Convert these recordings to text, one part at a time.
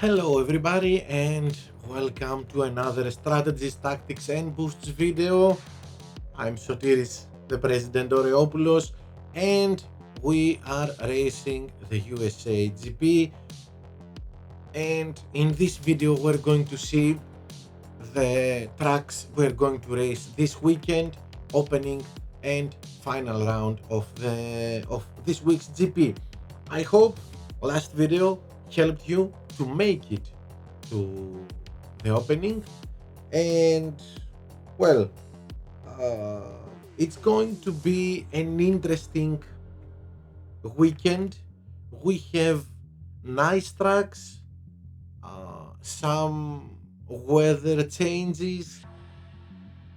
Hello everybody and welcome to another Strategies, Tactics and Boosts video. I'm Sotiris, the President Oreopoulos, and we are racing the USA GP. And in this video we're going to see the tracks we're going to race this weekend, opening and final round of this week's GP. I hope last video helped you to make it to the opening, and well, uh, it's going to be an interesting weekend. We have nice tracks, some weather changes.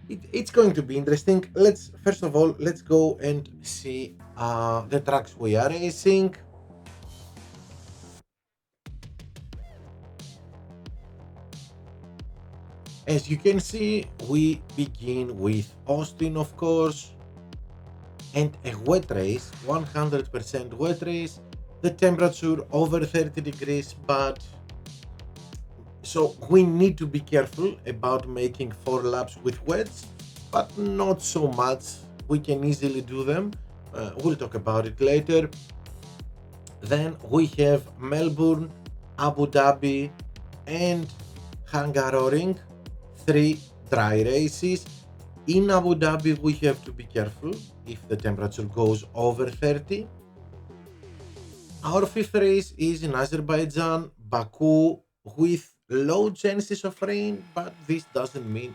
It's going to be interesting. Let's first of all let's go and see the tracks we are racing. As you can see, we begin with Austin, of course, and a wet race, 100% wet race. The temperature over 30 degrees, but so we need to be careful about making 4 laps with wets, but not so much. We can easily do them. We'll talk about it later. Then we have Melbourne, Abu Dhabi, and Hungaroring, 3 dry races. In Abu Dhabi, we have to be careful if the temperature goes over 30. Our fifth race is in Azerbaijan, Baku, with low chances of rain, but this doesn't mean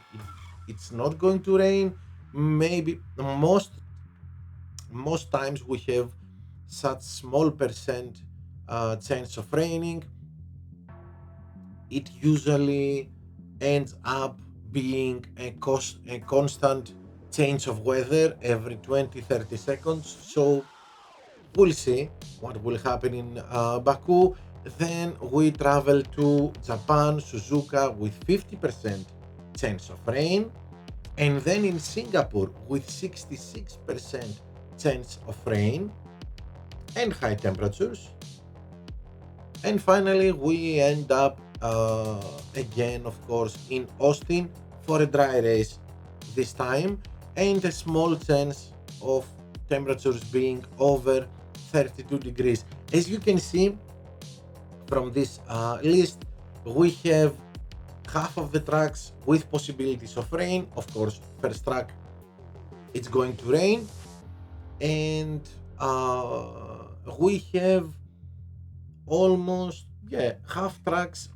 it's not going to rain. Maybe most times we have such small percent chance of raining. It usually ends up being a constant change of weather every 20-30 seconds. So we'll see what will happen in Baku. Then we travel to Japan, Suzuka, with 50% chance of rain. And then in Singapore with 66% chance of rain and high temperatures. And finally, we end up again, of course, in Austin for a dry race this time, and a small chance of temperatures being over 32 degrees. As you can see from this list, we have half of the tracks with possibilities of rain. Of course, first track it's going to rain, and we have almost half tracks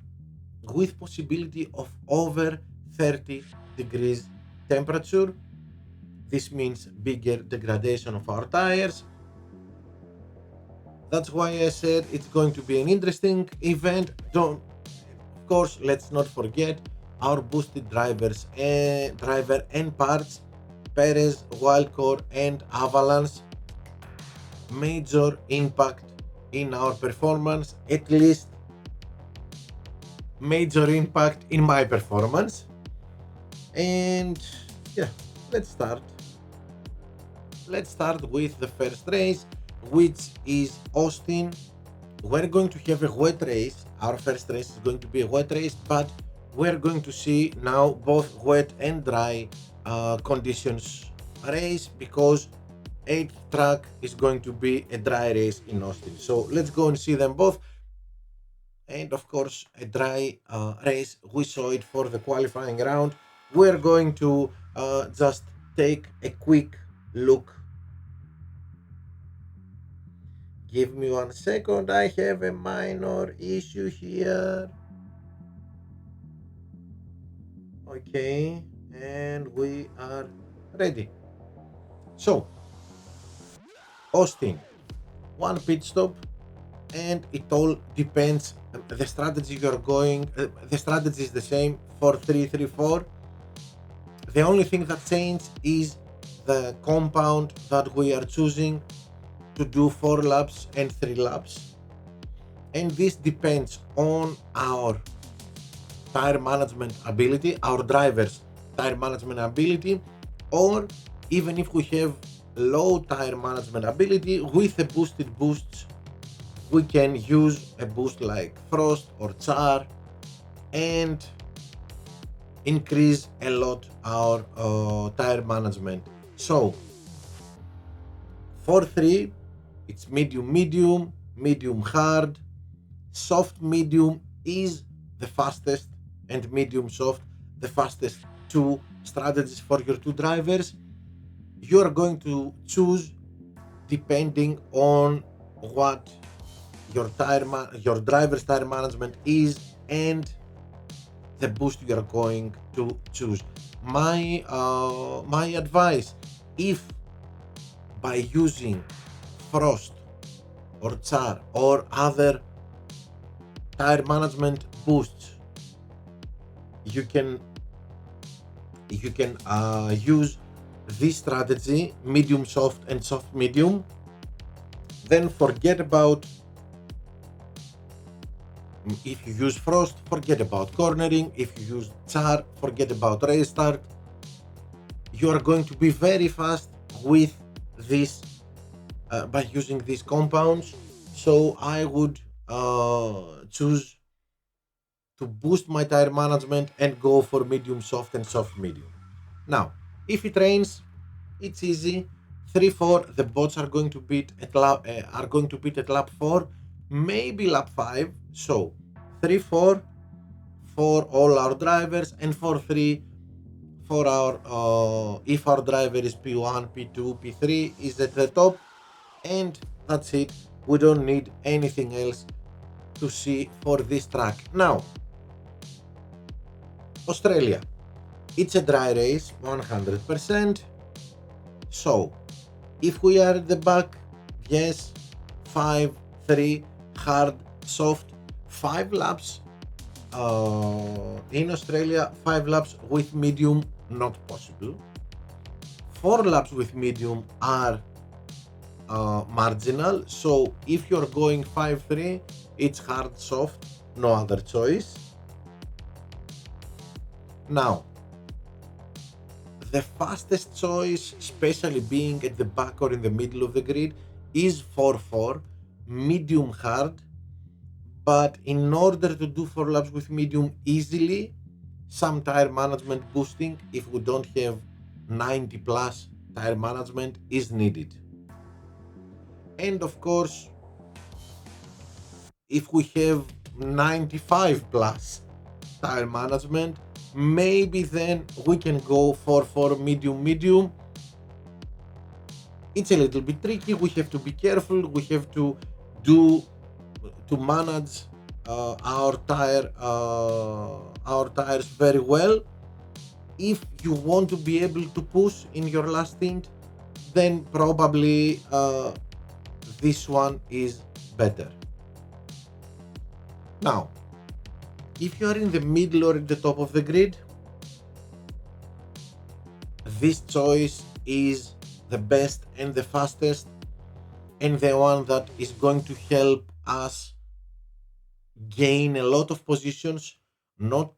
with possibility of over 30 degrees temperature. This means bigger degradation of our tires. That's why I said it's going to be an interesting event. Of course, let's not forget our boosted driver and parts, Perez, Wildcore, and Avalanche. Major impact in our performance, at least major impact in my performance. And yeah, let's start. Let's start with the first race, which is Austin. We're going to have a wet race. Our first race is going to be a wet race, but we're going to see now both wet and dry conditions race, because 8th track is going to be a dry race in Austin. So let's go and see them both. And of course, a dry race, we saw it for the qualifying round. We're going to just take a quick look. Give me 1 second, I have a minor issue here. Okay, and we are ready. So, Austin, 1 pit stop, and it all depends. The strategy you're going, the strategy is the same for 334. The only thing that changed is the compound that we are choosing to do 4 laps and 3 laps, and this depends on our tire management ability, our drivers tire management ability, or even if we have low tire management ability, with the boosted boosts we can use a boost like Frost or Char and increase a lot our tire management. So for 3, it's medium medium, medium hard, soft medium is the fastest, and medium soft the fastest two strategies for your two drivers. You are going to choose depending on what your driver's tire management is and the boost you are going to choose. My advice, if by using Frost or Char or other tire management boosts, you can use this strategy, medium soft and soft medium, then forget about, if you use Frost, forget about cornering. If you use Char, forget about race start. You are going to be very fast with this by using these compounds. So I would choose to boost my tire management and go for medium soft and soft medium. Now, if it rains, it's easy. 3-4, the bots are going to beat at lap 4, maybe lap 5. So 3-4 for all our drivers, and 4-3 for our if our driver is P1, P2, P3 is at the top, and that's it. We don't need anything else to see for this track. Now, Australia, it's a dry race 100%. So if we are at the back, yes, 5-3 hard soft, 5 laps in Australia, 5 laps with medium not possible. 4 laps with medium are marginal. So if you're going 5-3, it's hard soft, no other choice. Now, the fastest choice, especially being at the back or in the middle of the grid, is 4-4, medium hard. But in order to do 4 laps with medium easily, some tire management boosting, if we don't have 90 plus tire management, is needed. And of course, if we have 95 plus tire management, maybe then we can go for medium medium. It's a little bit tricky. We have to be careful. We have to manage our tires very well. If you want to be able to push in your last stint, then probably this one is better. Now, if you are in the middle or at the top of the grid, this choice is the best and the fastest, and the one that is going to help us gain a lot of positions, not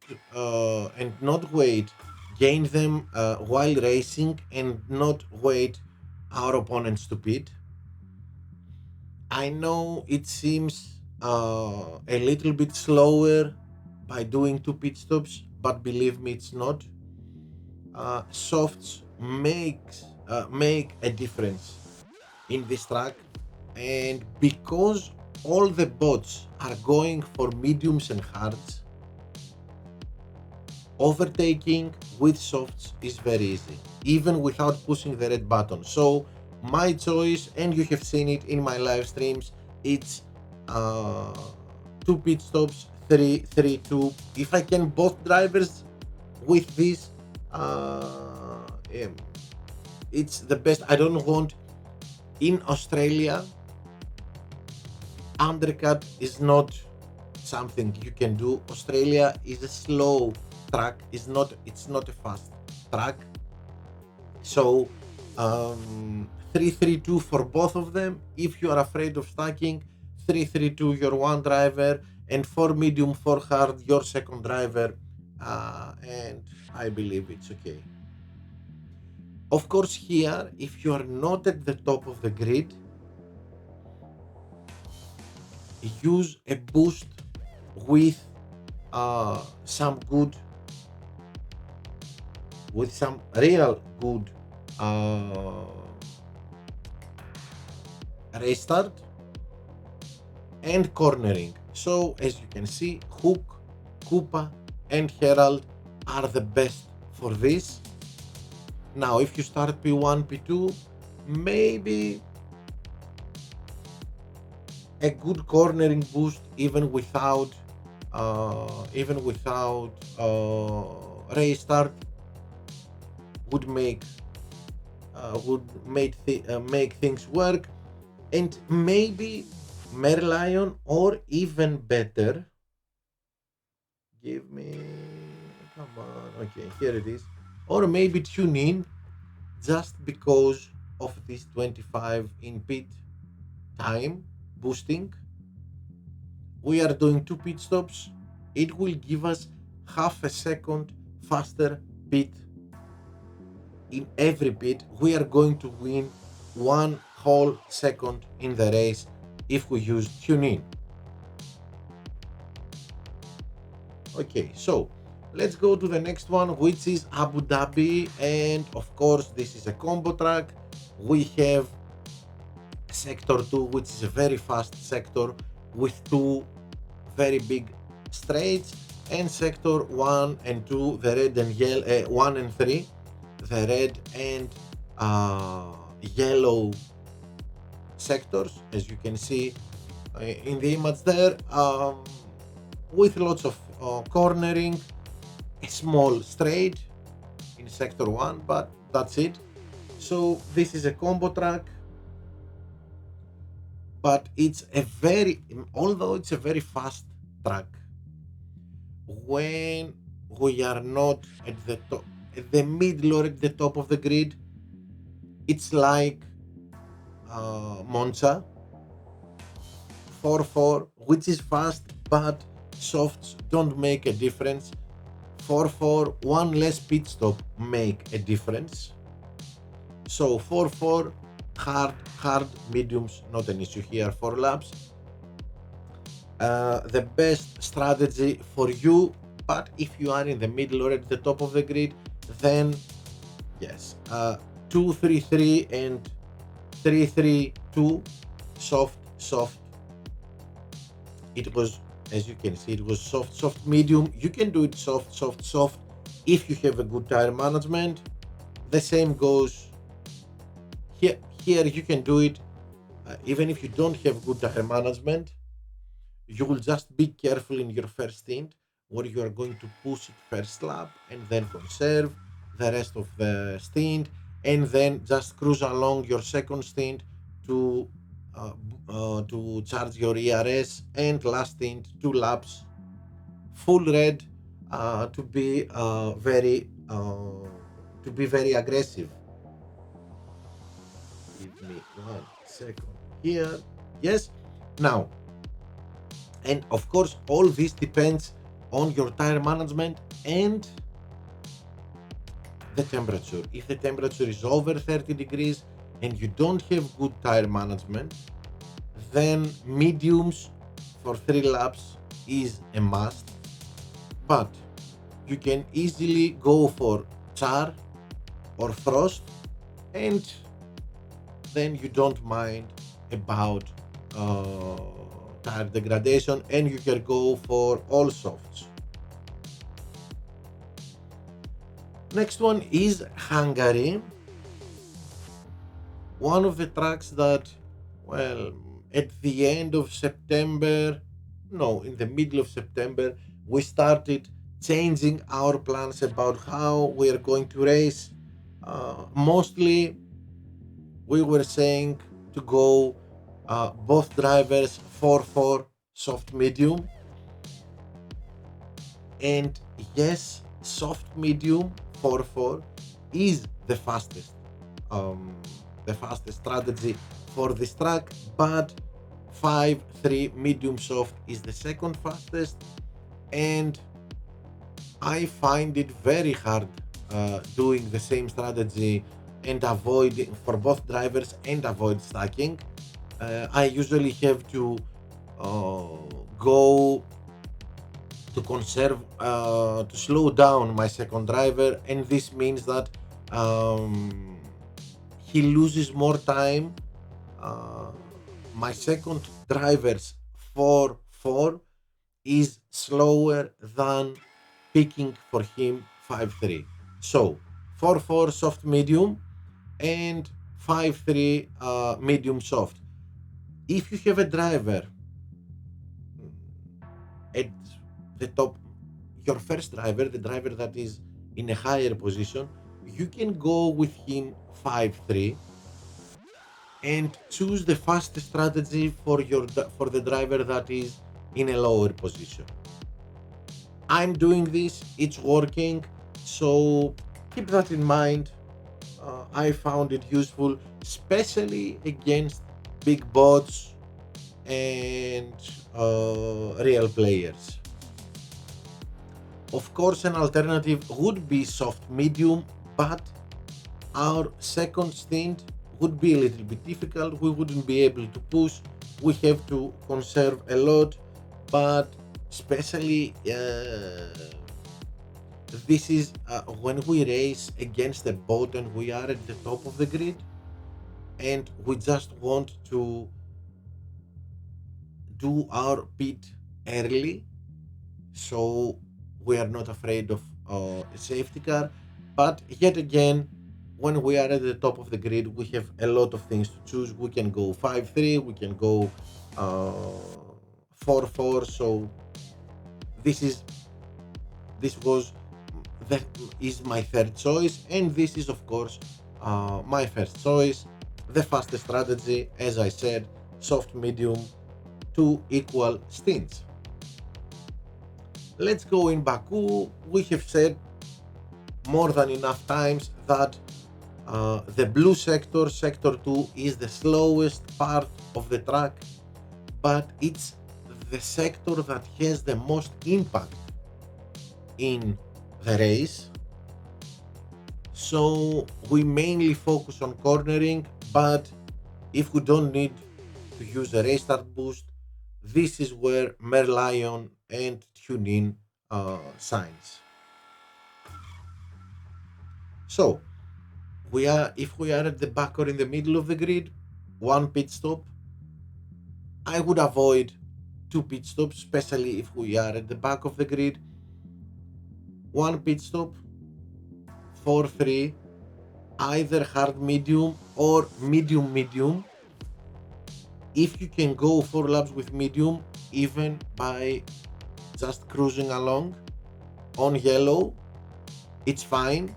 wait, gain them while racing, and not wait our opponents to pit. I know it seems a little bit slower by doing 2 pit stops, but believe me, it's not. Softs make a difference in this track, and because all the bots are going for mediums and hards, overtaking with softs is very easy, even without pushing the red button. So my choice, and you have seen it in my live streams, it's 2 pit stops, 3-3-2. If I can both drivers with this, it's the best. I don't want, in Australia, undercut is not something you can do. Australia is a slow track, it's not a fast track. So 3-3-2 for both of them. If you are afraid of stacking, 3-3-2 your one driver, and 4 medium, 4 hard your second driver, and I believe it's okay. Of course, here, if you are not at the top of the grid, use a boost with some good, with some real good uh, restart and cornering. So as you can see, Hook, Koopa and Herald are the best for this. Now if you start P1, P2, maybe a good cornering boost even without restart would make things work, and maybe Merlion, or even better, give me, come on, okay, here it is, or maybe tune in, just because of this 25 in pit time boosting. We are doing 2 pit stops. It will give us half a second faster pit in every pit. We are going to win 1 whole second in the race if we use tune in. Okay, so let's go to the next one, which is Abu Dhabi, and of course this is a combo track. We have sector 2, which is a very fast sector with 2 very big straights, and sector 1 and 2, the red and yellow, 1 and 3, the red and yellow sectors, as you can see in the image there, with lots of cornering, a small straight in sector 1, but that's it. So this is a combo track, but it's a very, although it's a very fast track, when we are not at the top, at the middle or at the top of the grid, it's like Monza 4-4, which is fast, but softs don't make a difference. 4-4, one less pit stop make a difference. So 4-4, hard, mediums, not an issue here. 4 laps. The best strategy for you, but if you are in the middle or at the top of the grid, then yes, 2-3-3 and 3-3-2, soft. It was, as you can see, it was soft, medium. You can do it soft if you have a good tire management. The same goes here. Here you can do it even if you don't have good tire management. You will just be careful in your first stint, where you are going to push it first lap and then conserve the rest of the stint, and then just cruise along your second stint to charge your ERS, and last stint 2 laps full red to be very aggressive. Give me 1 second here. Yes. Now, and of course, all this depends on your tire management and the temperature. If the temperature is over 30 degrees and you don't have good tire management, then mediums for 3 laps is a must. But you can easily go for char or frost, and then you don't mind about tire degradation, and you can go for all softs. Next one is Hungary, one of the tracks that, well, at the end of September, no, in the middle of September, we started changing our plans about how we are going to race. Mostly we were saying to go both drivers 4-4 soft medium, and yes, soft medium 4-4 is the fastest strategy for this track, but 5-3 medium soft is the second fastest, and I find it very hard doing the same strategy and avoiding for both drivers and avoid stacking. I usually have to go to conserve, to slow down my second driver, and this means that um, he loses more time. Uh, my second driver's 4-4 is slower than picking for him 5-3. So 4-4 soft medium and 5-3 medium soft. If you have a driver at the top, your first driver, the driver that is in a higher position, you can go with him 5-3 and choose the fastest strategy for for the driver that is in a lower position. I'm doing this, it's working, so keep that in mind. I found it useful, especially against big bots and real players. Of course, an alternative would be soft medium, but our second stint would be a little bit difficult. We wouldn't be able to push. We have to conserve a lot, but especially this is when we race against a bot and we are at the top of the grid and we just want to do our pit early, so we are not afraid of a safety car. But yet again, when we are at the top of the grid, we have a lot of things to choose. We can go 5-3, we can go uh, 4-4. So this is this was that is my third choice, and this is of course my first choice. The fastest strategy, as I said, soft medium, two equal stints. Let's go in Baku. We have said more than enough times that the blue sector, sector 2, is the slowest part of the track, but it's the sector that has the most impact in the race. So we mainly focus on cornering, but if we don't need to use a race start boost, this is where Merlion and TuneIn shines. So if we are at the back or in the middle of the grid, one pit stop. I would avoid two pit stops, especially if we are at the back of the grid. One pit stop, 4-3, either hard medium or medium medium. If you can go 4 laps with medium, even by just cruising along on yellow, it's fine.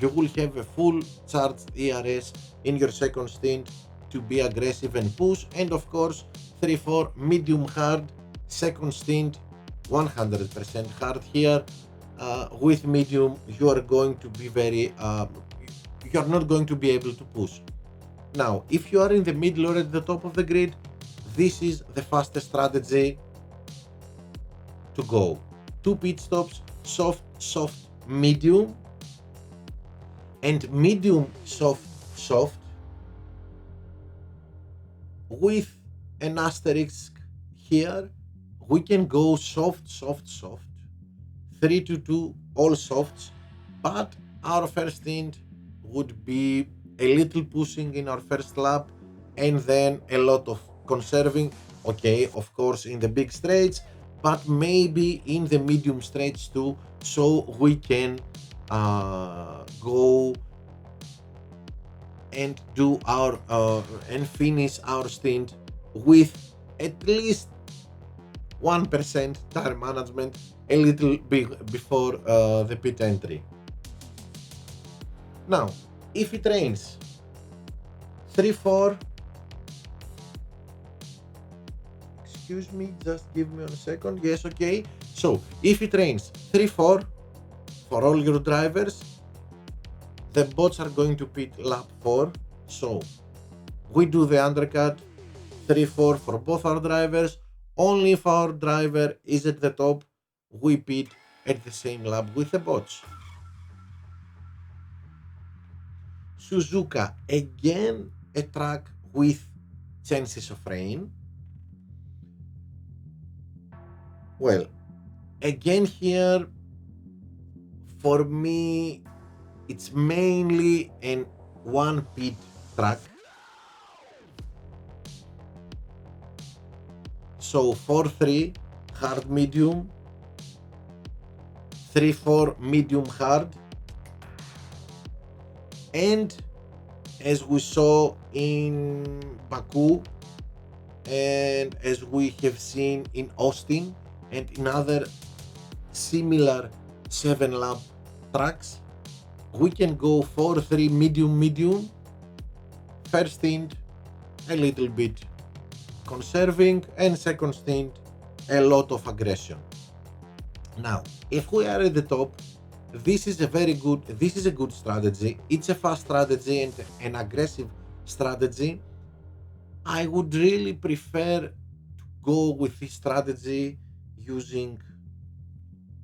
You will have a full charged ERS in your second stint to be aggressive and push. And of course, 3-4 medium hard, second stint 100% hard here. With medium, you are going to be you are not going to be able to push. Now, if you are in the middle or at the top of the grid, this is the fastest strategy to go. Two pit stops, soft, soft, medium, and medium, soft, soft, with an asterisk here. We can go soft, soft, soft, 3-2, all softs, but our first stint would be a little pushing in our first lap and then a lot of conserving. Okay, of course, in the big straights, but maybe in the medium straights too, so we can go and do our and finish our stint with at least 1% tire management a little bit before the pit entry. Now, if it rains, 3-4, excuse me, just give me 1 second. Yes, okay. So, if it rains, 3-4 for all your drivers, the bots are going to pit lap 4. So, we do the undercut, 3-4 for both our drivers. Only if our driver is at the top, we pit at the same lap with the bots. Suzuka, again a track with chances of rain. Well, again here, for me, it's mainly an one pit track. So 4-3 hard medium, 3-4 medium hard, and as we saw in Baku and as we have seen in Austin and in other similar 7-lap tracks, we can go 4-3 medium medium, first stint a little bit conserving, and second stint a lot of aggression. Now, if we are at the top, this is a good strategy. It's a fast strategy and an aggressive strategy. I would really prefer to go with this strategy using,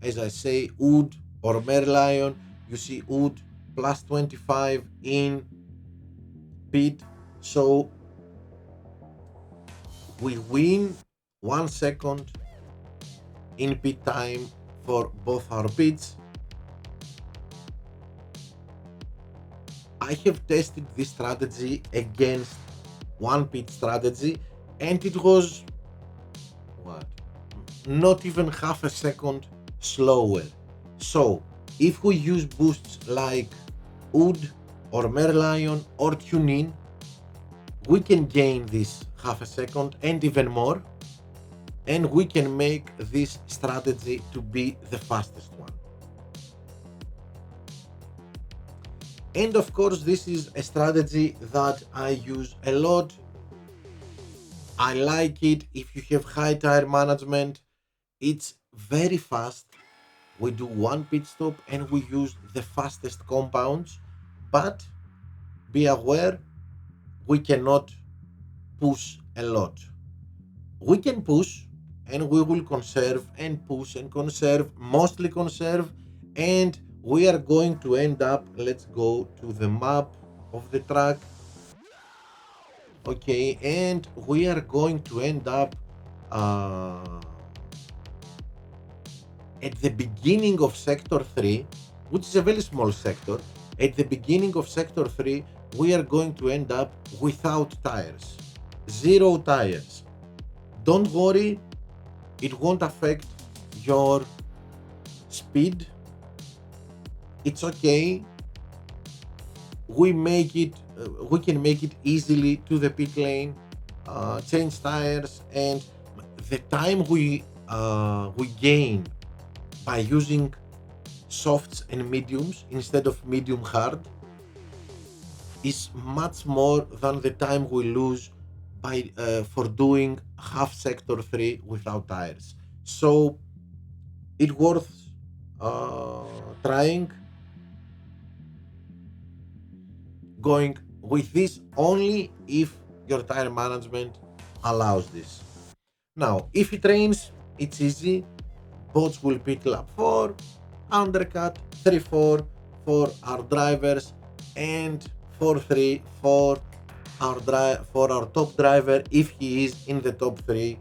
as I say, Oud or Merlion. You see Oud plus 25 in pit, so we win 1 second in pit time for both our pits. I have tested this strategy against one pit strategy, and it was what, not even half a second slower. So if we use boosts like Oud or Merlion or TuneIn, we can gain this half a second and even more, and we can make this strategy to be the fastest one. And of course, this is a strategy that I use a lot. I like it. If you have high tire management, it's very fast. We do one pit stop and we use the fastest compounds, but be aware, we cannot push a lot. We can push and we will conserve and push and conserve, mostly conserve, and we are going to end up, let's go to the map of the track. Okay, and we are going to end up at the beginning of sector 3, which is a very small sector. At the beginning of sector 3, we are going to end up without tires, 0 tires. Don't worry, it won't affect your speed. It's okay. We can make it easily to the pit lane, change tires, and the time we gain by using softs and mediums instead of medium hard is much more than the time we lose by for doing half sector 3 without tires. So it's worth trying, going with this only if your tire management allows this. Now, if it rains, it's easy. Bots will pit lap 4, undercut 3-4 for our drivers, and 4-3 for our top driver if he is in the top 3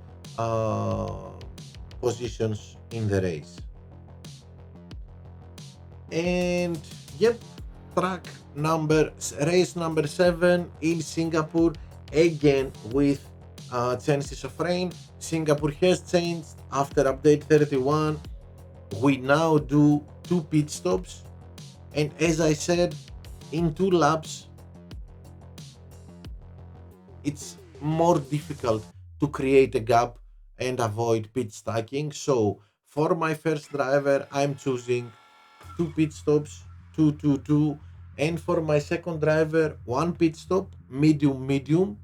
positions in the race. And yep, race number 7 in Singapore, again with chances of rain. Singapore has changed after update 31. We now do 2 pit stops, and as I said, in 2 laps it's more difficult to create a gap and avoid pit stacking. So for my first driver, I'm choosing 2 pit stops, 2-2-2, and for my second driver, 1 pit stop, medium.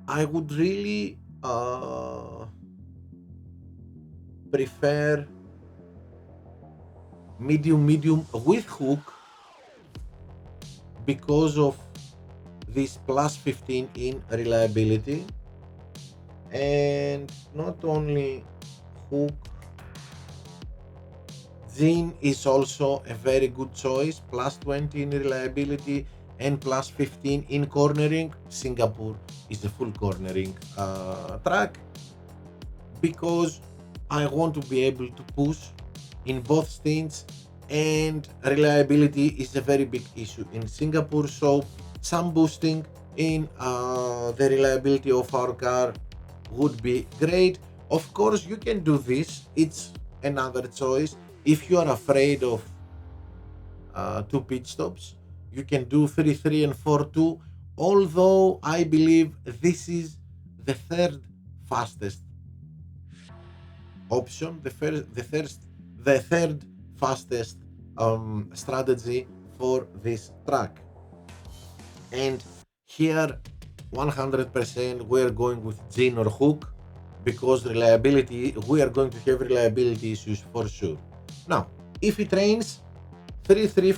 I would really prefer medium with hook because of this plus 15 in reliability, and not only hook, Zin is also a very good choice, plus 20 in reliability and plus 15 in cornering. Singapore is a full cornering track, because I want to be able to push in both stints, and reliability is a very big issue in Singapore, so some boosting in the reliability of our car would be great. Of course, you can do this, it's another choice. If you are afraid of 2 pit stops, you can do 3-3 and 4-2, although I believe this is the third fastest option, the third fastest strategy for this track. And here 100% we're going with Gin or Hook, because reliability, we are going to have reliability issues for sure. Now, if it rains, 3-3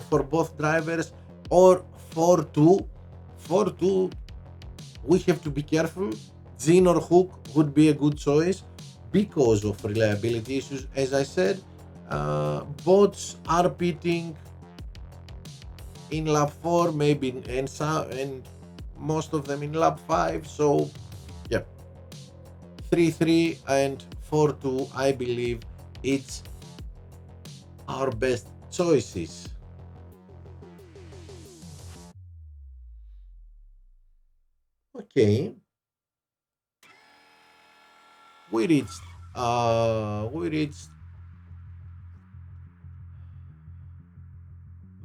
for both drivers, or 4-2. 4-2, we have to be careful. Gin or Hook would be a good choice because of reliability issues. As I said, bots are pitting in lap 4, maybe, and most of them in lap 5. So, yeah, 3-3 and 4-2, I believe it's our best choices. Okay, we reached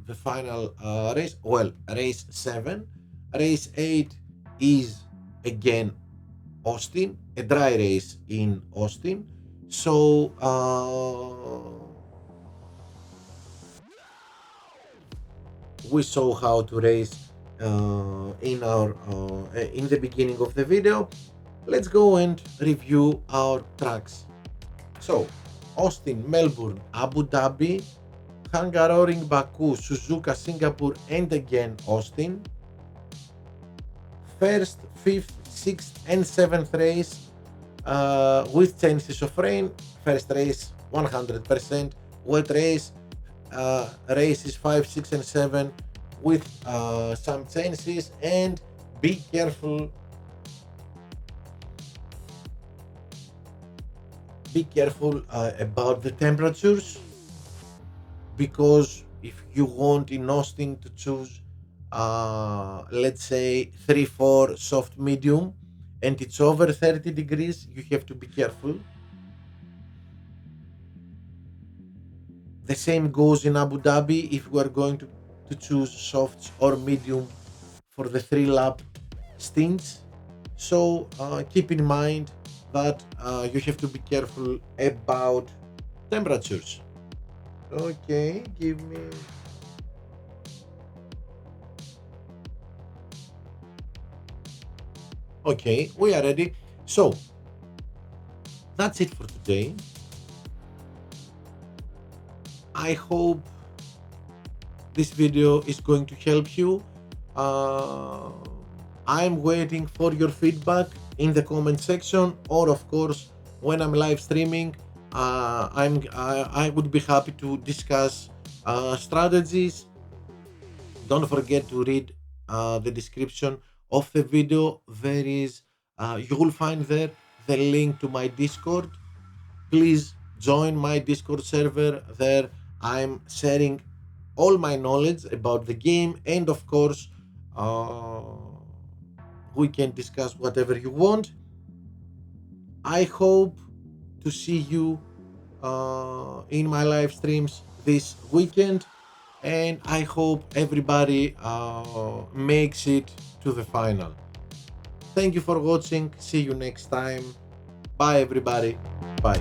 the final race. Well, race 7. Race 8 is again Austin, a dry race in Austin. So we saw how to race in the beginning of the video. Let's go and review our tracks. So, Austin, Melbourne, Abu Dhabi, Hungaroring, Baku, Suzuka, Singapore, and again Austin. First, fifth, sixth, and seventh race with chances of rain. First race 100% wet race. Races 5, 6, and 7 with some chances, and be careful. Be careful about the temperatures, because if you want in Austin to choose let's say 3-4 soft medium and it's over 30 degrees, you have to be careful. The same goes in Abu Dhabi if we are going to choose softs or medium for the 3-lap stints. So keep in mind that you have to be careful about temperatures. Okay, give me... Okay, we are ready. So that's it for today. I hope this video is going to help you. I'm waiting for your feedback in the comment section, or of course when I'm live streaming. I would be happy to discuss strategies. Don't forget to read the description of the video. There is you will find there the link to my Discord. Please join my Discord server. There I'm sharing all my knowledge about the game, and of course we can discuss whatever you want. I hope to see you in my live streams this weekend, and I hope everybody makes it to the final. Thank you for watching. See you next time. Bye everybody. Bye.